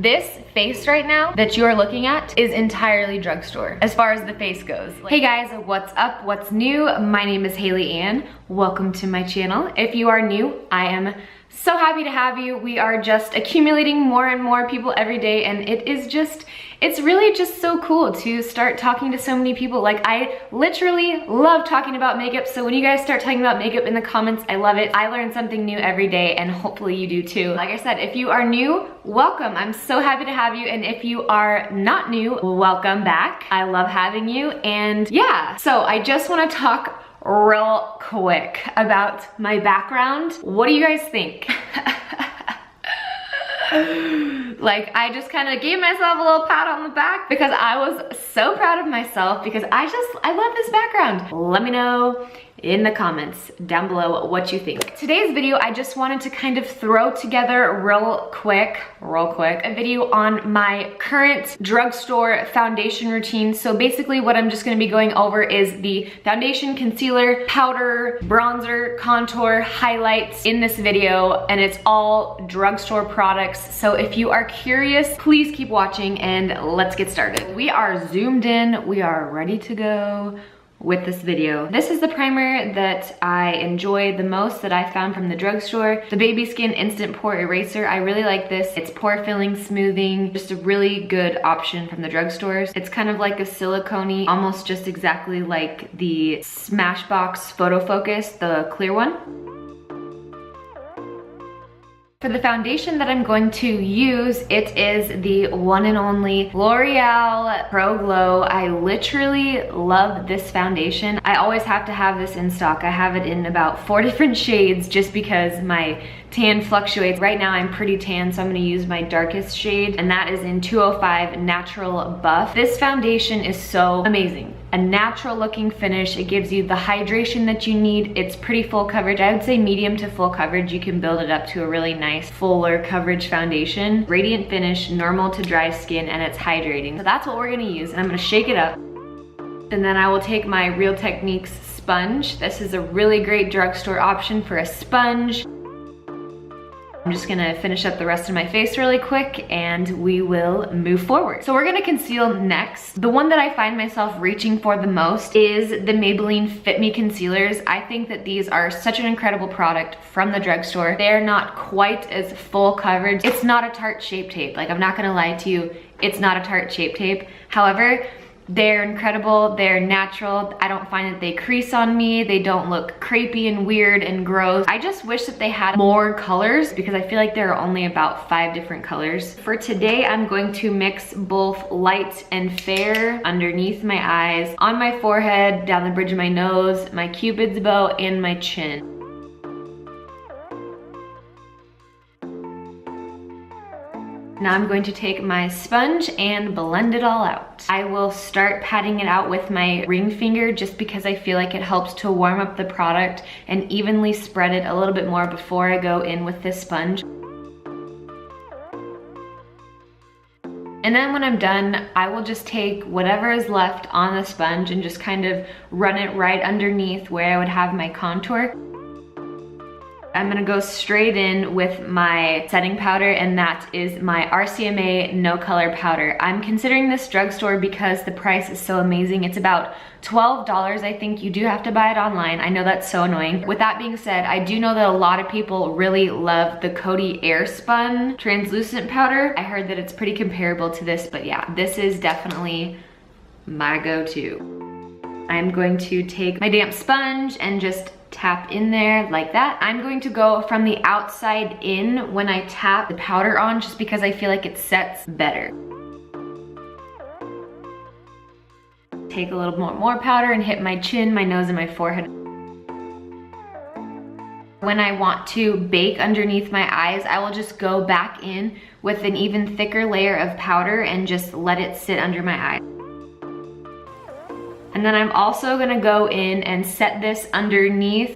This face right now that you are looking at is entirely drugstore as far as the face goes. Hey guys, what's up? What's new? My name is Haley Ann. Welcome to my channel. If you are new, I am so happy to have you. We are just accumulating more and more people every day, and it's really just so cool to start talking to so many people. Like, I literally love talking about makeup, so when you guys start talking about makeup in the comments, I love it. I learn something new every day, and hopefully you do too. Like I said, if you are new, welcome. I'm so happy to have you, and if you are not new, welcome back. I love having you, and yeah. So I just wanna talk real quick about my background. What do you guys think? Like, I just kind of gave myself a little pat on the back because I was so proud of myself because I love this background. Let me know in the comments down below what you think. Today's video, I just wanted to kind of throw together real quick, a video on my current drugstore foundation routine. So basically what I'm just gonna be going over is the foundation, concealer, powder, bronzer, contour, highlights in this video, and it's all drugstore products. So if you are curious, please keep watching and let's get started. We are zoomed in, we are ready to go with this video. This is the primer that I enjoy the most that I found from the drugstore. The Baby Skin Instant Pore Eraser. I really like this. It's pore filling, smoothing, just a really good option from the drugstores. It's kind of like a silicone-y, almost just exactly like the Smashbox Photo Focus, the clear one. For the foundation that I'm going to use, it is the one and only Loreal Pro Glow. I literally love this foundation. I always have to have this in stock. I have it in about 4 different shades just because my tan fluctuates. Right now I'm pretty tan, so I'm gonna use my darkest shade, and that is in 205 Natural Buff. This foundation is so amazing. A natural looking finish. It gives you the hydration that you need. It's pretty full coverage. I would say medium to full coverage. You can build it up to a really nice fuller coverage foundation. Radiant finish, normal to dry skin, and it's hydrating. So that's what we're gonna use, and I'm gonna shake it up. And then I will take my Real Techniques sponge. This is a really great drugstore option for a sponge. I'm just gonna finish up the rest of my face really quick and we will move forward. So we're gonna conceal next. The one that I find myself reaching for the most is the Maybelline Fit Me Concealers. I think that these are such an incredible product from the drugstore. They're not quite as full coverage. It's not a Tarte Shape Tape. Like, I'm not gonna lie to you, it's not a Tarte Shape Tape. However, they're incredible, they're natural. I don't find that they crease on me. They don't look crepey and weird and gross. I just wish that they had more colors because I feel like there are only about 5 different colors. For today, I'm going to mix both light and fair underneath my eyes, on my forehead, down the bridge of my nose, my cupid's bow, and my chin. Now I'm going to take my sponge and blend it all out. I will start patting it out with my ring finger just because I feel like it helps to warm up the product and evenly spread it a little bit more before I go in with this sponge. And then when I'm done, I will just take whatever is left on the sponge and just kind of run it right underneath where I would have my contour. I'm gonna go straight in with my setting powder, and that is my RCMA No Color Powder. I'm considering this drugstore because the price is so amazing. It's about $12, I think. You do have to buy it online. I know that's so annoying. With that being said, I do know that a lot of people really love the Coty Airspun translucent powder. I heard that it's pretty comparable to this, but yeah, this is definitely my go-to. I'm going to take my damp sponge and just tap in there like that. I'm going to go from the outside in when I tap the powder on just because I feel like it sets better. Take a little more powder and hit my chin, my nose, and my forehead. When I want to bake underneath my eyes, I will just go back in with an even thicker layer of powder and just let it sit under my eye. And then I'm also gonna go in and set this underneath.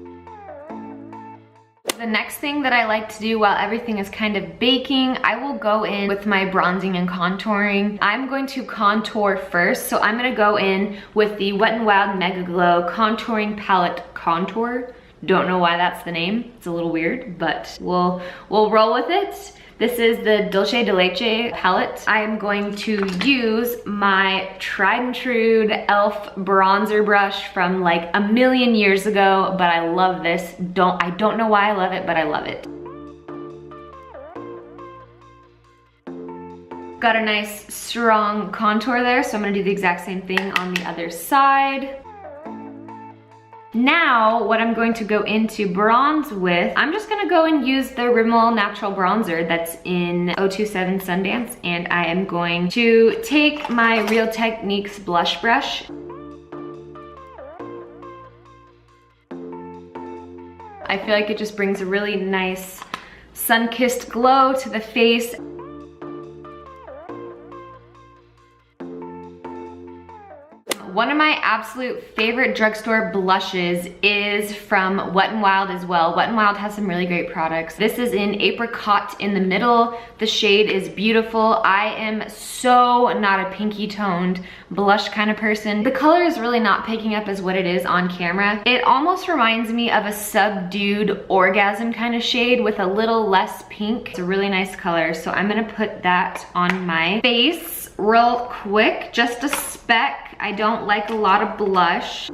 The next thing that I like to do while everything is kind of baking, I will go in with my bronzing and contouring. I'm going to contour first, so I'm gonna go in with the Wet n Wild MegaGlo Contouring Palette Contour. Don't know why that's the name. It's a little weird, but we'll roll with it. This is the Dulce de Leche palette. I am going to use my tried and true e.l.f. bronzer brush from like a million years ago, but I love this. I don't know why I love it, but I love it. Got a nice strong contour there, so I'm gonna do the exact same thing on the other side. Now, what I'm going to go into bronze with, I'm just gonna go and use the Rimmel Natural Bronzer that's in 027 Sundance, and I am going to take my Real Techniques blush brush. I feel like it just brings a really nice sun-kissed glow to the face. One of my absolute favorite drugstore blushes is from Wet n Wild as well. Wet n Wild has some really great products. This is in Apricot in the middle. The shade is beautiful. I am so not a pinky toned blush kind of person. The color is really not picking up as what it is on camera. It almost reminds me of a subdued orgasm kind of shade with a little less pink. It's a really nice color, so I'm gonna put that on my face real quick, just a speck. I don't like a lot of blush.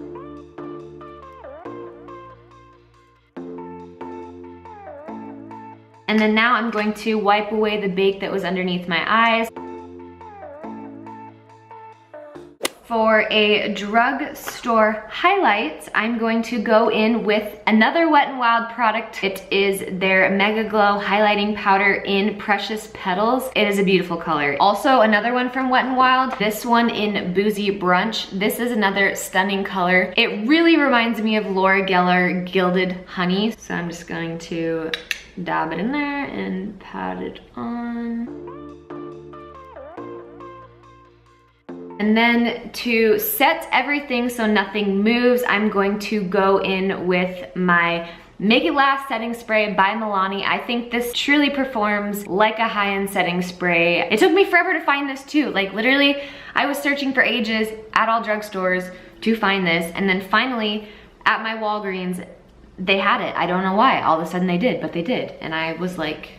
And then now I'm going to wipe away the bake that was underneath my eyes. For a drugstore highlight, I'm going to go in with another Wet n Wild product. It is their MegaGlo highlighting powder in Precious Petals. It is a beautiful color. Also, another one from Wet n Wild, this one in Boozy Brunch. This is another stunning color. It really reminds me of Laura Geller Gilded Honey. So I'm just going to dab it in there and pat it on. And then to set everything so nothing moves, I'm going to go in with my Make It Last setting spray by Milani. I think this truly performs like a high-end setting spray. It took me forever to find this too. Like literally, I was searching for ages at all drugstores to find this. And then finally at my Walgreens, they had it. I don't know why. All of a sudden they did, but they did. And I was like,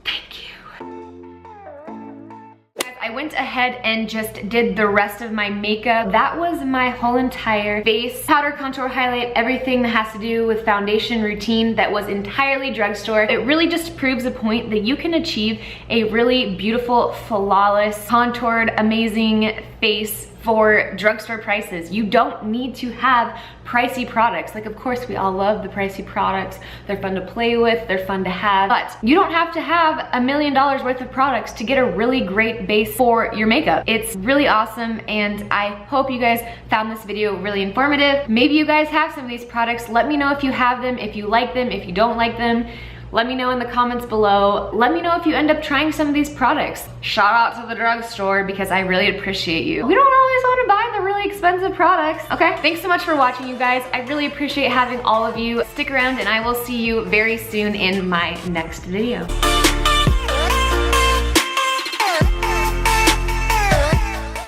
thank you. I went ahead and just did the rest of my makeup. That was my whole entire face, powder, contour, highlight, everything that has to do with foundation routine that was entirely drugstore. It really just proves a point that you can achieve a really beautiful, flawless, contoured, amazing face for drugstore prices. You don't need to have pricey products. Like, of course, we all love the pricey products. They're fun to play with, they're fun to have, but you don't have to have $1 million worth of products to get a really great base for your makeup. It's really awesome, and I hope you guys found this video really informative. Maybe you guys have some of these products. Let me know if you have them, if you like them, if you don't like them. Let me know in the comments below. Let me know if you end up trying some of these products. Shout out to the drugstore because I really appreciate you. We don't always want to buy the really expensive products. Okay, thanks so much for watching, you guys. I really appreciate having all of you. Stick around and I will see you very soon in my next video.